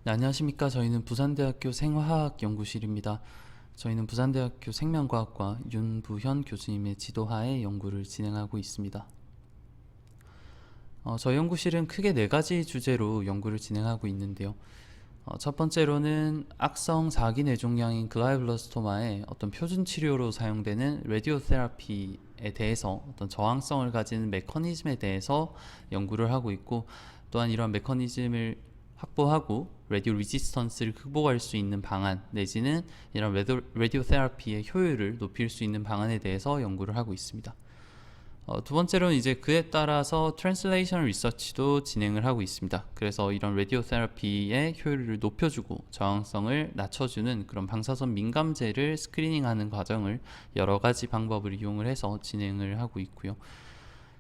네, 안녕하십니까. 저희는 부산대학교 생화학 연구실입니다. 저희는 부산대학교 생명과학과 윤부현 교수님의 지도하에 연구를 진행하고 있습니다. 저희 연구실은 크게 네 가지 주제로 연구를 진행하고 있는데요. 첫 번째로는 악성 4기 뇌종양인 글라이블러스토마의 어떤 표준 치료로 사용되는 라디오 테라피에 대해서 어떤 저항성을 가지는 메커니즘에 대해서 연구를 하고 있고, 또한 이러한 메커니즘을 확보하고 라디오 리지스턴스를 극복할 수 있는 방안 내지는 이런 라디오 테라피의 효율을 높일 수 있는 방안에 대해서 연구를 하고 있습니다. 두 번째로는 이제 그에 따라서 트랜슬레이션 리서치도 진행을 하고 있습니다. 그래서 이런 라디오 테라피의 효율을 높여주고 저항성을 낮춰주는 그런 방사선 민감제를 스크리닝하는 과정을 여러 가지 방법을 이용을 해서 진행을 하고 있고요.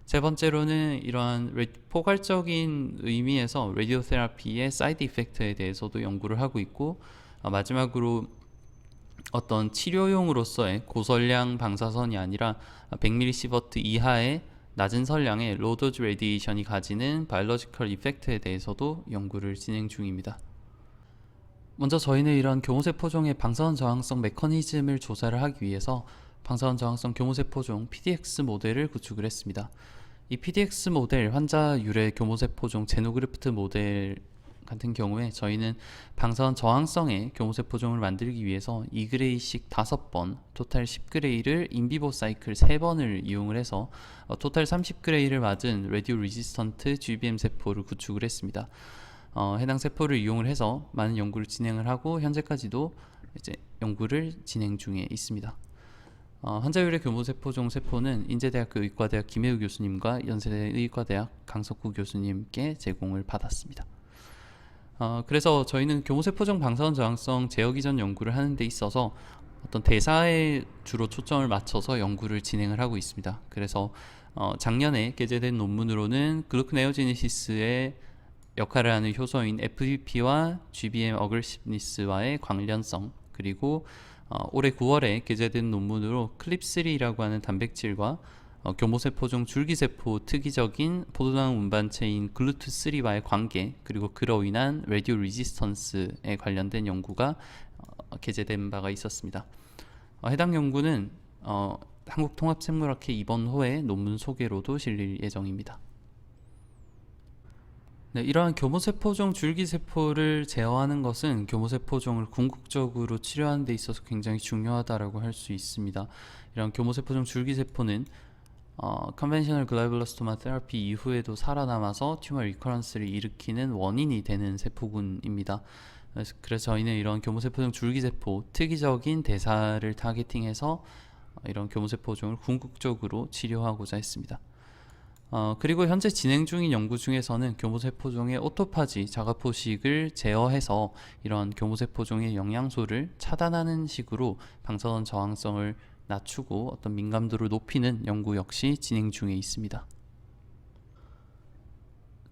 세 번째로는 이러한 포괄적인 의미에서 라디오 테라피의 사이드 이펙트에 대해서도 연구를 하고 있고, 마지막으로 어떤 치료용으로서의 고설량 방사선이 아니라 100mSv 이하의 낮은 설량의 로도즈 레디에이션이 가지는 바이올로지컬 이펙트에 대해서도 연구를 진행 중입니다. 먼저 저희는 이런 교무세포종의 방사선 저항성 메커니즘을 조사를 하기 위해서 방사선 저항성 교무세포종 PDX 모델을 구축을 했습니다. 이 PDX 모델, 환자 유래 교무세포종 제노그래프트 모델 같은 경우에 저희는 방사선 저항성의 교무세포종을 만들기 위해서 2그레이씩 5번, 토탈 10그레이를 인비보 사이클 3번을 이용을 해서 토탈 30그레이를 맞은 라디오 리지스턴트 GBM 세포를 구축을 했습니다. 해당 세포를 이용을 해서 많은 연구를 진행을 하고 현재까지도 이제 연구를 진행 중에 있습니다. 환자율의 교무세포종 세포는 인제대학교 의과대학 김혜우 교수님과 연세대 의과대학 강석구 교수님께 제공을 받았습니다. 그래서 저희는 교무세포종 방사선 저항성 제어 기전 연구를 하는 데 있어서 어떤 대사에 주로 초점을 맞춰서 연구를 진행을 하고 있습니다. 그래서 작년에 게재된 논문으로는 글루코네오제네시스의 역할을 하는 효소인 FBP와 GBM 어그레시브니스와의 관련성, 그리고 올해 9월에 게재된 논문으로 클립3라고 하는 단백질과 교모세포종 줄기세포 특이적인 포도당 운반체인 글루트3와의 관계, 그리고 그로 인한 라디오 리지스턴스에 관련된 연구가 게재된 바가 있었습니다. 해당 연구는 한국통합생물학회 이번 호의 논문 소개로도 실릴 예정입니다. 네, 이러한 교무세포종 줄기세포를 제어하는 것은 교무세포종을 궁극적으로 치료하는 데 있어서 굉장히 중요하다고 할 수 있습니다. 이런 교무세포종 줄기세포는 컨벤셔널 글라이블러스토마 테라피 이후에도 살아남아서 튜머 리커런스를 일으키는 원인이 되는 세포군입니다. 그래서 저희는 이런 교무세포종 줄기세포 특이적인 대사를 타겟팅해서 이런 교무세포종을 궁극적으로 치료하고자 했습니다. 그리고 현재 진행 중인 연구 중에서는 교무세포종의 오토파지 자가포식을 제어해서 이런 교무세포종의 영양소를 차단하는 식으로 방사선 저항성을 낮추고 어떤 민감도를 높이는 연구 역시 진행 중에 있습니다.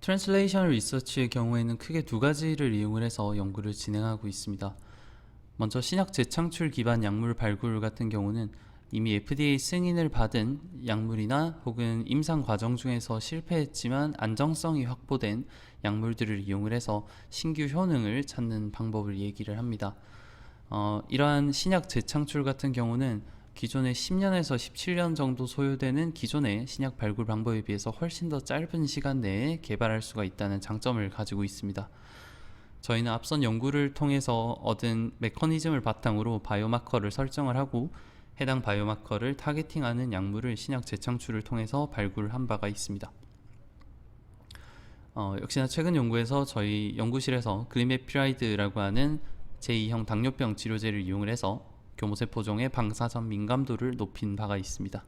트랜슬레이셔널 리서치의 경우에는 크게 두 가지를 이용을 해서 연구를 진행하고 있습니다. 먼저 신약 재창출 기반 약물 발굴 같은 경우는 이미 FDA 승인을 받은 약물이나 혹은 임상 과정 중에서 실패했지만 안정성이 확보된 약물들을 이용을 해서 신규 효능을 찾는 방법을 얘기를 합니다. 이러한 신약 재창출 같은 경우는 기존의 10년에서 17년 정도 소요되는 기존의 신약 발굴 방법에 비해서 훨씬 더 짧은 시간 내에 개발할 수가 있다는 장점을 가지고 있습니다. 저희는 앞선 연구를 통해서 얻은 메커니즘을 바탕으로 바이오마커를 설정을 하고 해당 바이오마커를 타겟팅하는 약물을 신약 재창출을 통해서 발굴한 바가 있습니다. 역시나 최근 연구에서 저희 연구실에서 글리메피라이드라고 하는 제2형 당뇨병 치료제를 이용을 해서 교무세포종의 방사선 민감도를 높인 바가 있습니다.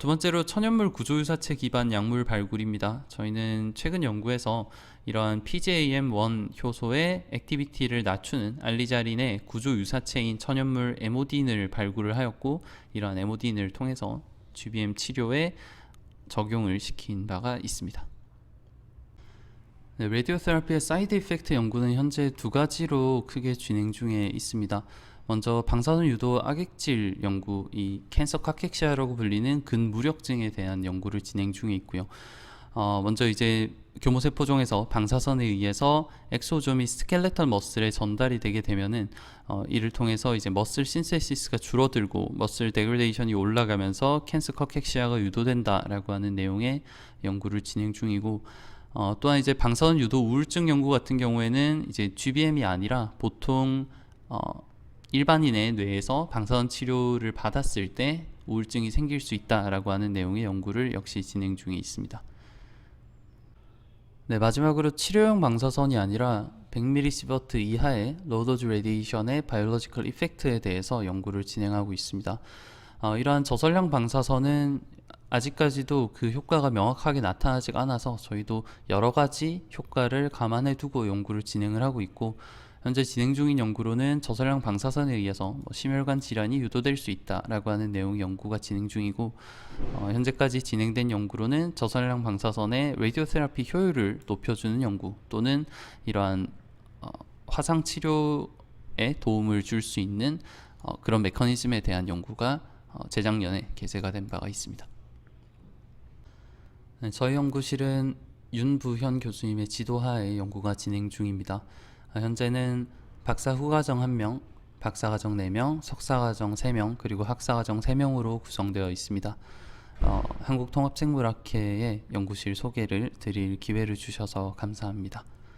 두 번째로 천연물 구조유사체 기반 약물 발굴입니다. 저희는 최근 연구에서 이러한 PGAM1 효소의 액티비티를 낮추는 알리자린의 구조유사체인 천연물 에모딘을 발굴을 하였고, 이러한 에모딘을 통해서 GBM 치료에 적용을 시킨 바가 있습니다. 네, 라디오 테라피의 사이드 이펙트 연구는 현재 두 가지로 크게 진행 중에 있습니다. 먼저 방사선 유도 악액질 연구, 이 캔서 카케시아라고 불리는 근무력증에 대한 연구를 진행 중에 있고요. 먼저 이제 교모세포종에서 방사선에 의해서 엑소조미 스켈레털 머슬에 전달이 되게 되면은 이를 통해서 이제 머슬 신세시스가 줄어들고 머슬 데그레이션이 올라가면서 캔서 커캑시아가 유도된다라고 하는 내용의 연구를 진행 중이고, 또한 이제 방사선 유도 우울증 연구 같은 경우에는 이제 GBM이 아니라 보통 일반인의 뇌에서 방사선 치료를 받았을 때 우울증이 생길 수 있다라고 하는 내용의 연구를 역시 진행 중에 있습니다. 네, 마지막으로 치료용 방사선이 아니라 100mS 이하의 로더즈 레디에이션의 바이올로지컬 이펙트에 대해서 연구를 진행하고 있습니다. 이러한 저설량 방사선은 아직까지도 그 효과가 명확하게 나타나지 않아서 저희도 여러 가지 효과를 감안해 두고 연구를 진행을 하고 있고, 현재 진행 중인 연구로는 저설량 방사선에 의해서 심혈관 질환이 유도될 수 있다라고 하는 내용의 연구가 진행 중이고, 현재까지 진행된 연구로는 저설량 방사선의 라디오 테라피 효율을 높여주는 연구 또는 이러한 화상 치료에 도움을 줄 수 있는 그런 메커니즘에 대한 연구가 재작년에 개최가 된 바가 있습니다. 네, 저희 연구실은 윤부현 교수님의 지도하에 연구가 진행 중입니다. 현재는 박사 후과정 1명, 박사과정 4명, 석사과정 3명, 그리고 학사과정 3명으로 구성되어 있습니다. 한국통합생물학회의 연구실 소개를 드릴 기회를 주셔서 감사합니다.